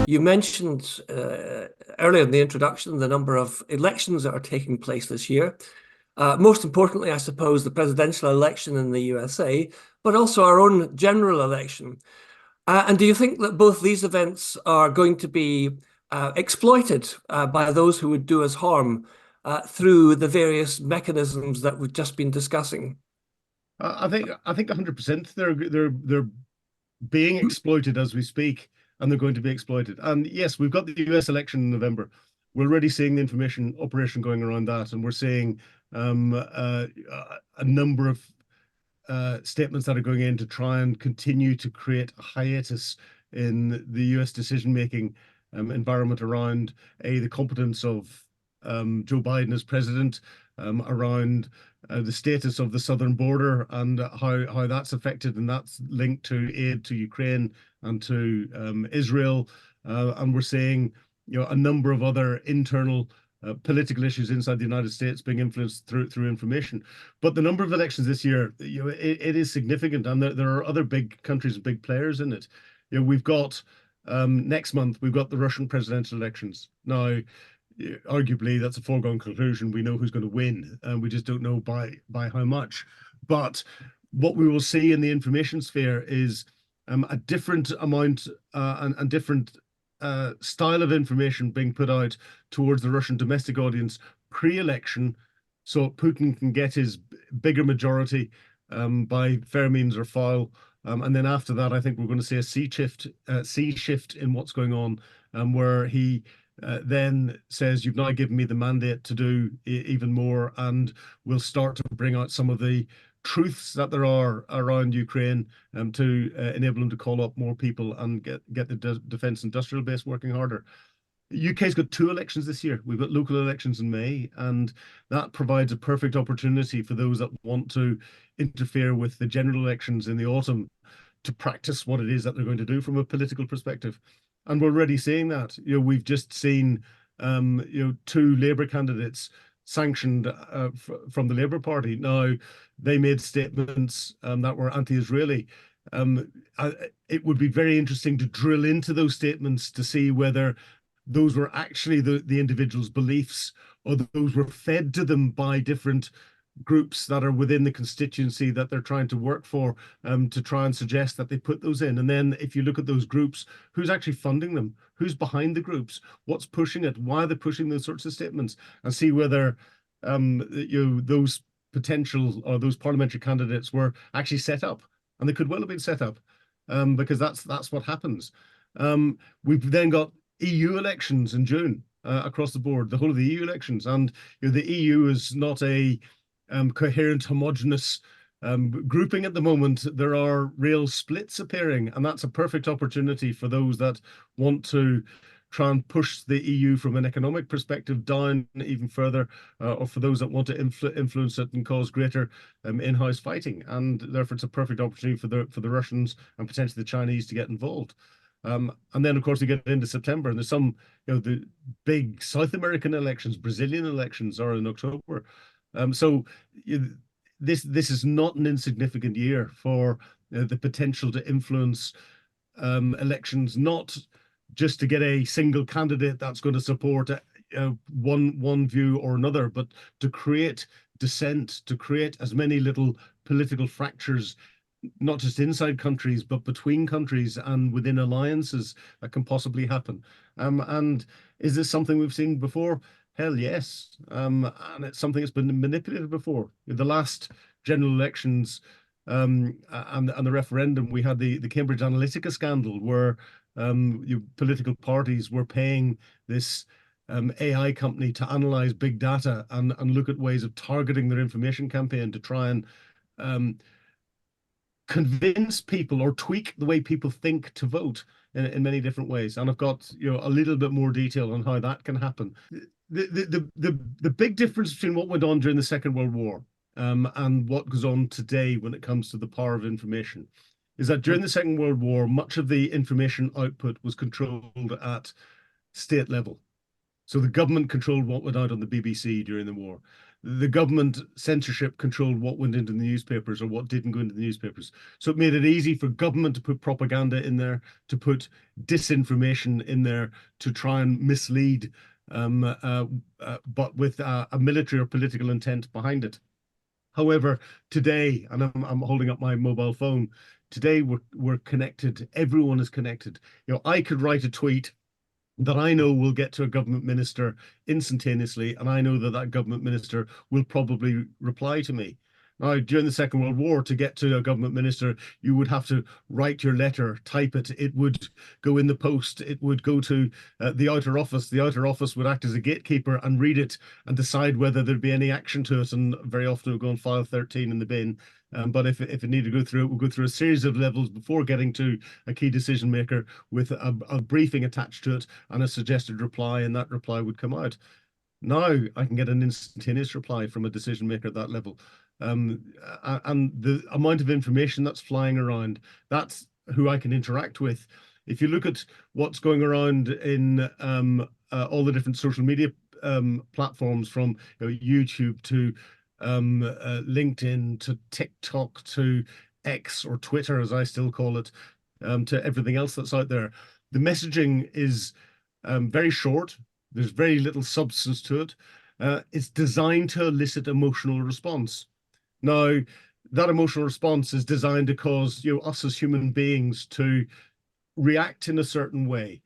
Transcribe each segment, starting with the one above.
You mentioned earlier in the introduction the number of elections that are taking place this year. Most importantly, I suppose, the presidential election in the USA, but also our own general election. And do you think that both these events are going to be exploited by those who would do us harm through the various mechanisms that we've just been discussing? I think 100% they're being exploited as we speak, and they're going to be exploited. And yes, we've got the US election in November. We're already seeing the information operation going around that, and we're seeing a number of statements that are going in to try and continue to create a hiatus in the US decision-making environment around the competence of Joe Biden as president, around the status of the southern border and how that's affected, and that's linked to aid to Ukraine and to Israel. And we're seeing, a number of other internal political issues inside the United States being influenced through information. But the number of elections this year, it is significant, and there are other big countries and big players in it. We've got next month we've got the Russian presidential elections. Now, arguably, that's a foregone conclusion. We know who's going to win, and we just don't know by how much. But what we will see in the information sphere is a different amount and different style of information being put out towards the Russian domestic audience pre-election, so Putin can get his bigger majority by fair means or foul. And then after that, I think we're going to see a sea shift in what's going on, where he then says, "You've now given me the mandate to do even more," and we'll start to bring out some of the truths that there are around Ukraine to enable them to call up more people and get the defence industrial base working harder. The UK's got 2 elections this year. We've got local elections in May, and that provides a perfect opportunity for those that want to interfere with the general elections in the autumn to practice what it is that they're going to do from a political perspective. And we're already seeing that. We've just seen 2 Labour candidates sanctioned from the Labour Party. Now, they made statements that were anti-Israeli. It would be very interesting to drill into those statements to see whether those were actually the individual's beliefs, or those were fed to them by different groups that are within the constituency that they're trying to work for, to try and suggest that they put those in. And then if you look at those groups, who's actually funding them? Who's behind the groups? What's pushing it? Why are they pushing those sorts of statements? And see whether those potential or those parliamentary candidates were actually set up. And they could well have been set up, because that's what happens. We've then got EU elections in June across the board, the whole of the EU elections. And the EU is not a coherent, homogenous grouping at the moment. There are real splits appearing, and that's a perfect opportunity for those that want to try and push the EU from an economic perspective down even further, or for those that want to influence it and cause greater in-house fighting. And therefore, it's a perfect opportunity for the Russians and potentially the Chinese to get involved. And then, of course, we get into September, and there's some, the big South American elections, Brazilian elections are in October. So this is not an insignificant year for the potential to influence elections, not just to get a single candidate that's going to support one view or another, but to create dissent, to create as many little political fractures, not just inside countries, but between countries and within alliances that can possibly happen. And is this something we've seen before? Hell yes. And it's something that's been manipulated before. The last general elections and the referendum, we had the Cambridge Analytica scandal, where political parties were paying this AI company to analyze big data and look at ways of targeting their information campaign to try and convince people or tweak the way people think to vote in many different ways. And I've got a little bit more detail on how that can happen. The big difference between what went on during the Second World War and what goes on today when it comes to the power of information is that during the Second World War, much of the information output was controlled at state level. So the government controlled what went out on the BBC during the war. the government censorship controlled what went into the newspapers or what didn't go into the newspapers. So it made it easy for government to put propaganda in there, to put disinformation in there, to try and mislead, but with a military or political intent behind it. However, today, and I'm holding up my mobile phone, today we're connected. Everyone is connected. I could write a tweet that I know will get to a government minister instantaneously, and I know that that government minister will probably reply to me. Now, during the Second World War, to get to a government minister, you would have to write your letter, type it. It would go in the post. It would go to the outer office. The outer office would act as a gatekeeper and read it and decide whether there'd be any action to it. And very often it would go on file 13 in the bin. But if it needed to go through, it would go through a series of levels before getting to a key decision maker with a briefing attached to it and a suggested reply, and that reply would come out. Now I can get an instantaneous reply from a decision maker at that level. And the amount of information that's flying around, that's who I can interact with. If you look at what's going around in all the different social media platforms, from YouTube to LinkedIn to TikTok to X, or Twitter as I still call it, to everything else that's out there, the messaging is very short. There's very little substance to it. It's designed to elicit emotional response. Now, that emotional response is designed to cause us as human beings to react in a certain way.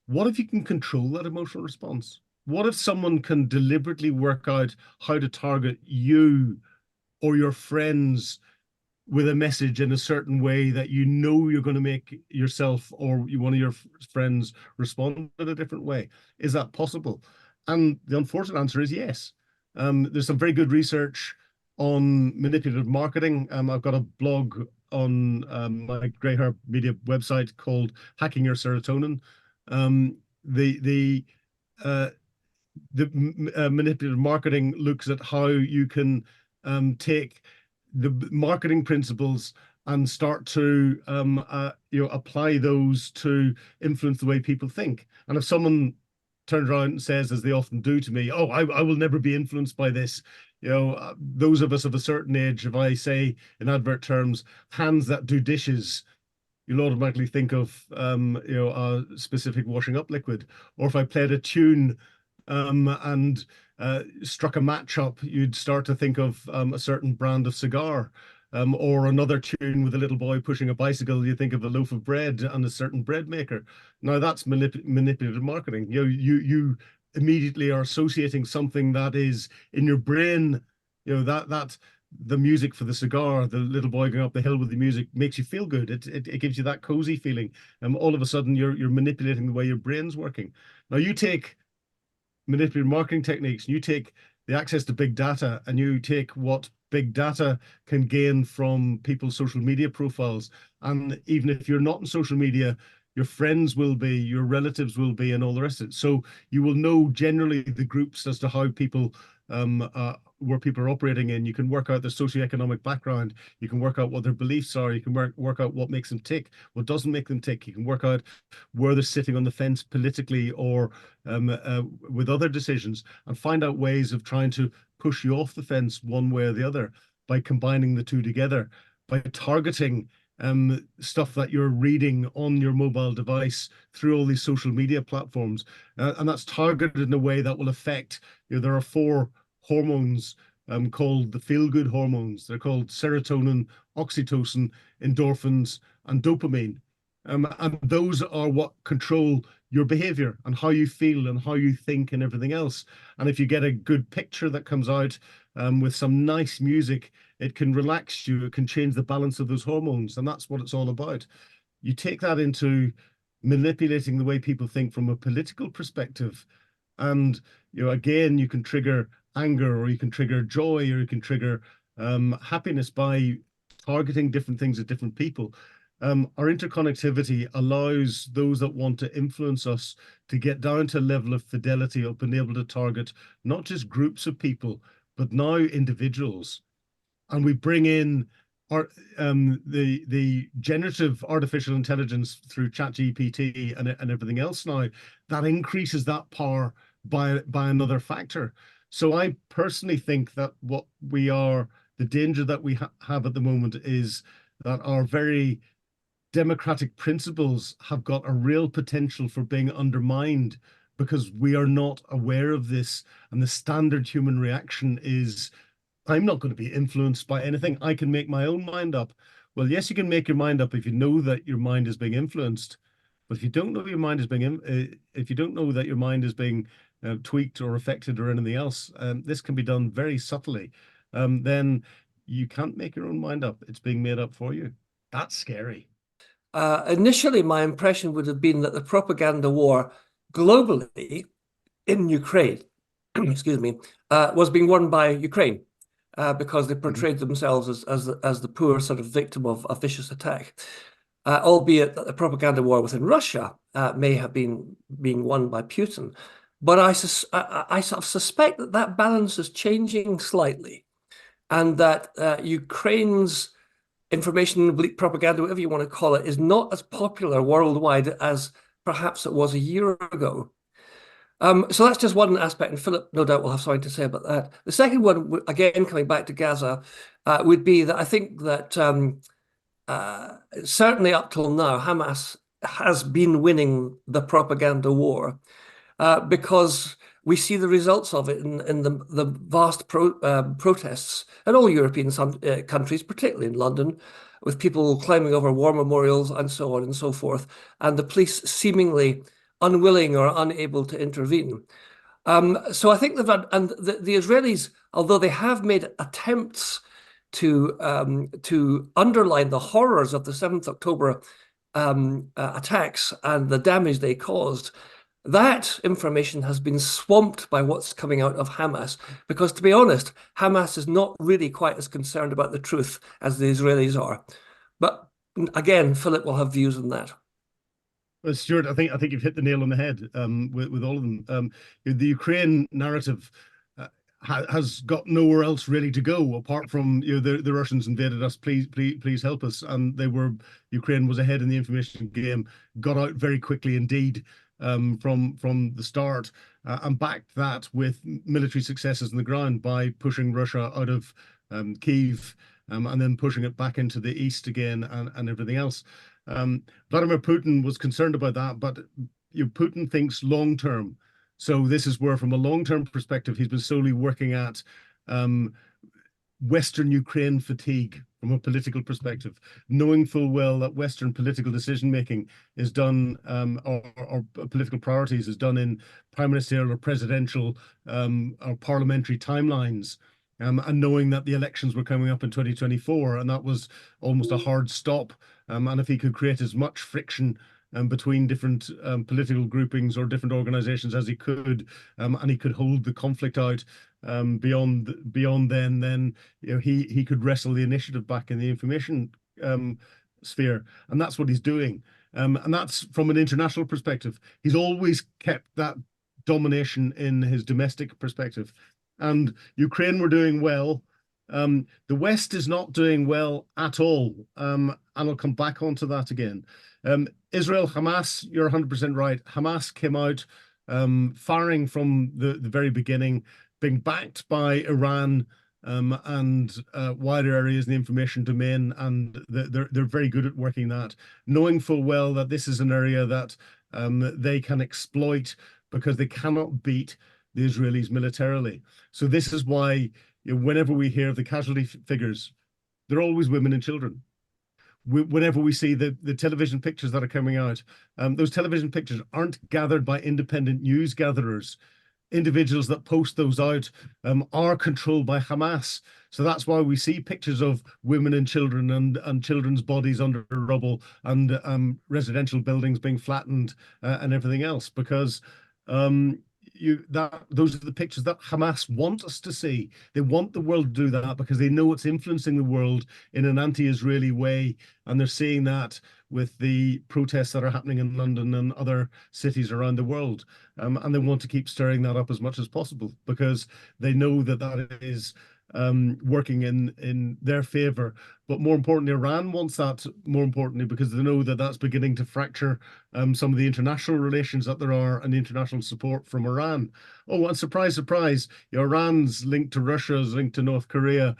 What if you can control that emotional response? What if someone can deliberately work out how to target you or your friends with a message in a certain way that you're going to make yourself or one of your friends respond in a different way? Is that possible? And the unfortunate answer is yes. There's some very good research on manipulative marketing. I've got a blog on my Grey Hair Media website called Hacking Your Serotonin. The manipulative marketing looks at how you can take the marketing principles and start to apply those to influence the way people think. And if someone turns around and says, as they often do to me, "Oh, I will never be influenced by this," those of us of a certain age, if I say in advert terms, "hands that do dishes," you'll automatically think of a specific washing up liquid. Or if I played a tune and struck a match up, you'd start to think of a certain brand of cigar. Or another tune with a little boy pushing a bicycle, you think of a loaf of bread and a certain bread maker. Now that's manipulative marketing. You immediately are associating something that is in your brain. That the music for the cigar, the little boy going up the hill with the music, makes you feel good. It gives you that cozy feeling. All of a sudden you're manipulating the way your brain's working. Now you take manipulative marketing techniques, and you take the access to big data, and you take what big data can gain from people's social media profiles. And even if you're not in social media, your friends will be, your relatives will be, and all the rest of it. So you will know generally the groups as to how people where people are operating in. You can work out their socioeconomic background. You can work out what their beliefs are. You can work out what makes them tick, what doesn't make them tick. You can work out where they're sitting on the fence politically or with other decisions, and find out ways of trying to push you off the fence one way or the other by combining the two together, by targeting stuff that you're reading on your mobile device through all these social media platforms. And that's targeted in a way that will affect, there are 4 hormones called the feel-good hormones. They're called serotonin, oxytocin, endorphins, and dopamine. And those are what control your behavior and how you feel and how you think and everything else. And if you get a good picture that comes out with some nice music, it can relax you. It can change the balance of those hormones. And that's what it's all about. You take that into manipulating the way people think from a political perspective. And, again, you can trigger anger, or you can trigger joy, or you can trigger happiness by targeting different things at different people. Our interconnectivity allows those that want to influence us to get down to a level of fidelity of being able to target not just groups of people, but now individuals. And we bring in our the generative artificial intelligence through ChatGPT and everything else now that increases that power by another factor. So I personally think that the danger that we have at the moment is that our very democratic principles have got a real potential for being undermined because we are not aware of this. And the standard human reaction is, I'm not going to be influenced by anything. I can make my own mind up. Well, yes, you can make your mind up if you know that your mind is being influenced. But if you don't know your mind is if you don't know that your mind is being tweaked or affected or anything else, this can be done very subtly. Then you can't make your own mind up. It's being made up for you. That's scary. Initially, my impression would have been that the propaganda war globally in Ukraine, excuse me, was being won by Ukraine because they Mhm. portrayed themselves as the poor sort of victim of a vicious attack. Albeit that the propaganda war within Russia may have been being won by Putin. But I sort of suspect that that balance is changing slightly, and that Ukraine's information propaganda, whatever you want to call it, is not as popular worldwide as perhaps it was a year ago. So that's just one aspect, and Philip no doubt will have something to say about that. The second one, again, coming back to Gaza, would be that I think that certainly up till now, Hamas has been winning the propaganda war because we see the results of it in the vast protests in all European countries, particularly in London, with people climbing over war memorials and so on and so forth, and the police seemingly unwilling or unable to intervene. So I think and the Israelis, although they have made attempts to underline the horrors of the 7th October attacks and the damage they caused, that information has been swamped by what's coming out of Hamas. Because to be honest, Hamas is not really quite as concerned about the truth as the Israelis are. But again, Philip will have views on that. Well, Stuart, I think you've hit the nail on the head with all of them. The Ukraine narrative has got nowhere else really to go apart from the Russians invaded us. Please help us. And Ukraine was ahead in the information game, got out very quickly indeed from the start, and backed that with military successes on the ground by pushing Russia out of Kyiv, and then pushing it back into the east again and everything else. Vladimir Putin was concerned about that, but Putin thinks long term. So this is where, from a long-term perspective, he's been solely working at Western Ukraine fatigue from a political perspective, knowing full well that Western political decision-making is done, or political priorities is done in prime ministerial or presidential or parliamentary timelines. And knowing that the elections were coming up in 2024, and that was almost a hard stop. And if he could create as much friction between different political groupings or different organizations as he could, and he could hold the conflict out beyond then he could wrestle the initiative back in the information sphere, and that's what he's doing. And that's from an international perspective. He's always kept that domination in his domestic perspective, and Ukraine were doing well. The West is not doing well at all, and I'll come back onto that again. Israel, Hamas, you're 100% right. Hamas came out firing from the very beginning, being backed by Iran and wider areas in the information domain, and they're very good at working that, knowing full well that this is an area that they can exploit because they cannot beat the Israelis militarily. So this is why whenever we hear of the casualty figures, they're always women and children. Whenever we see the television pictures that are coming out, those television pictures aren't gathered by independent news gatherers. Individuals that post those out are controlled by Hamas. So that's why we see pictures of women and children and children's bodies under rubble and residential buildings being flattened and everything else, because those are the pictures that Hamas want us to see. They want the world to do that because they know it's influencing the world in an anti-Israeli way, and they're seeing that with the protests that are happening in London and other cities around the world. And they want to keep stirring that up as much as possible because they know that that is working in their favor. But more importantly, Iran wants that more importantly because they know that that's beginning to fracture some of the international relations that there are and the international support from Iran. Oh, and surprise, surprise, Iran's linked to Russia's linked to North Korea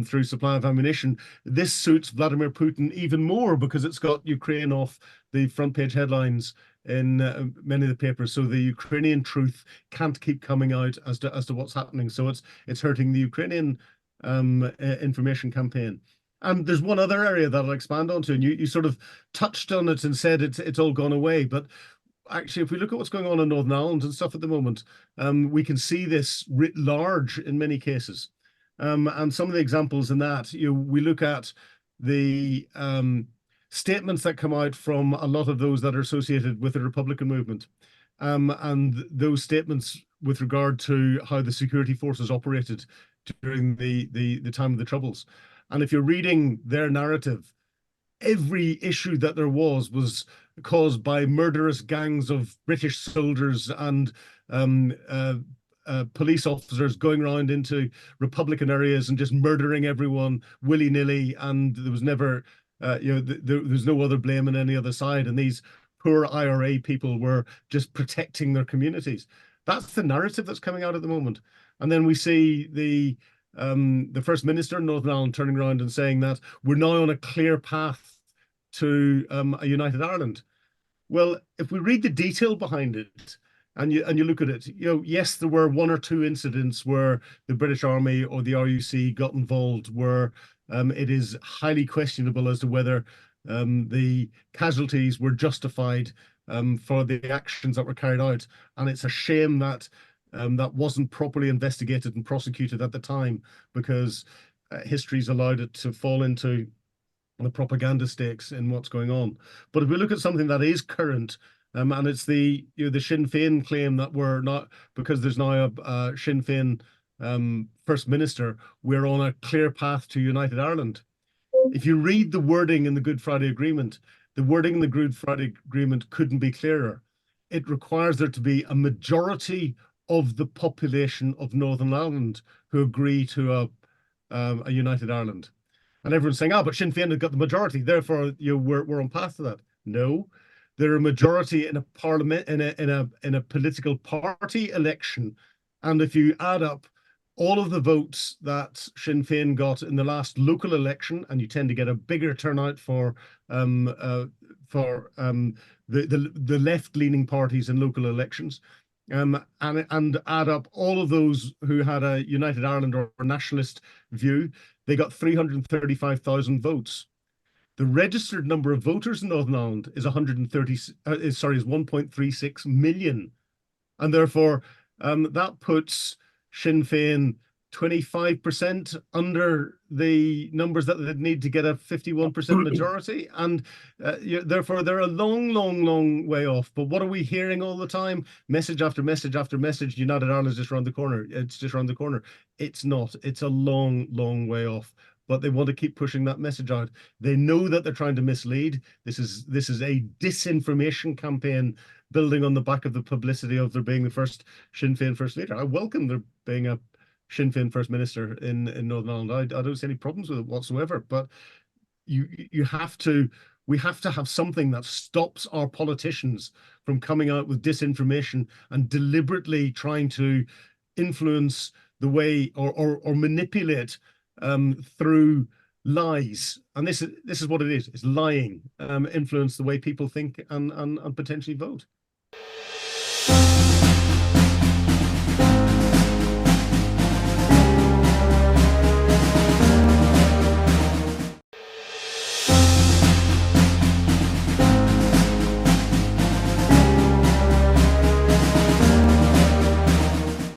through supply of ammunition. This suits Vladimir Putin even more because it's got Ukraine off the front page headlines in many of the papers. So the Ukrainian truth can't keep coming out as to what's happening. So it's hurting the Ukrainian information campaign. And there's one other area that I'll expand onto, and you sort of touched on it and said it's all gone away. But actually, if we look at what's going on in Northern Ireland and stuff at the moment, we can see this writ large in many cases. And some of the examples in that, we look at the statements that come out from a lot of those that are associated with the Republican movement, and those statements with regard to how the security forces operated during the time of the Troubles. And if you're reading their narrative, every issue that there was caused by murderous gangs of British soldiers and police officers going around into Republican areas and just murdering everyone willy-nilly, and there was never, there's no other blame on any other side, and these poor IRA people were just protecting their communities. That's the narrative that's coming out at the moment. And then we see the First Minister in Northern Ireland turning around and saying that we're now on a clear path to a united Ireland. Well, if we read the detail behind it and you look at it, yes, there were one or two incidents where the British Army or the RUC got involved where it is highly questionable as to whether the casualties were justified for the actions that were carried out. And it's a shame that that wasn't properly investigated and prosecuted at the time, because history's allowed it to fall into the propaganda stakes in what's going on. But if we look at something that is current, and it's the Sinn Féin claim that we're not, because there's now a Sinn Féin First Minister, we're on a clear path to United Ireland. If you read the wording in the Good Friday Agreement, the wording in the Good Friday Agreement couldn't be clearer. It requires there to be a majority of the population of Northern Ireland who agree to a united Ireland. And everyone's saying, but Sinn Féin has got the majority, therefore we're on path to that. No, they're a majority in a parliament, in a political party election. And if you add up all of the votes that Sinn Féin got in the last local election, and you tend to get a bigger turnout for the left-leaning parties in local elections, and add up all of those who had a United Ireland or nationalist view, they got 335,000 votes. The registered number of voters in Northern Ireland is 1.36 million, and therefore that puts Sinn Féin 25% under the numbers that they'd need to get a 51% majority, and therefore they're a long way off. But what are we hearing all the time? Message after message after message, United Ireland is just around the corner. It's just around the corner. It's not. It's a long way off. But they want to keep pushing that message out. They know that they're trying to mislead. This is a disinformation campaign building on the back of the publicity of there being the first Sinn Féin First Leader. I welcome there being a Sinn Féin First Minister in Northern Ireland. I don't see any problems with it whatsoever. But we have to have something that stops our politicians from coming out with disinformation and deliberately trying to influence the way or manipulate through lies. And this is what it is. It's lying, influence the way people think and potentially vote.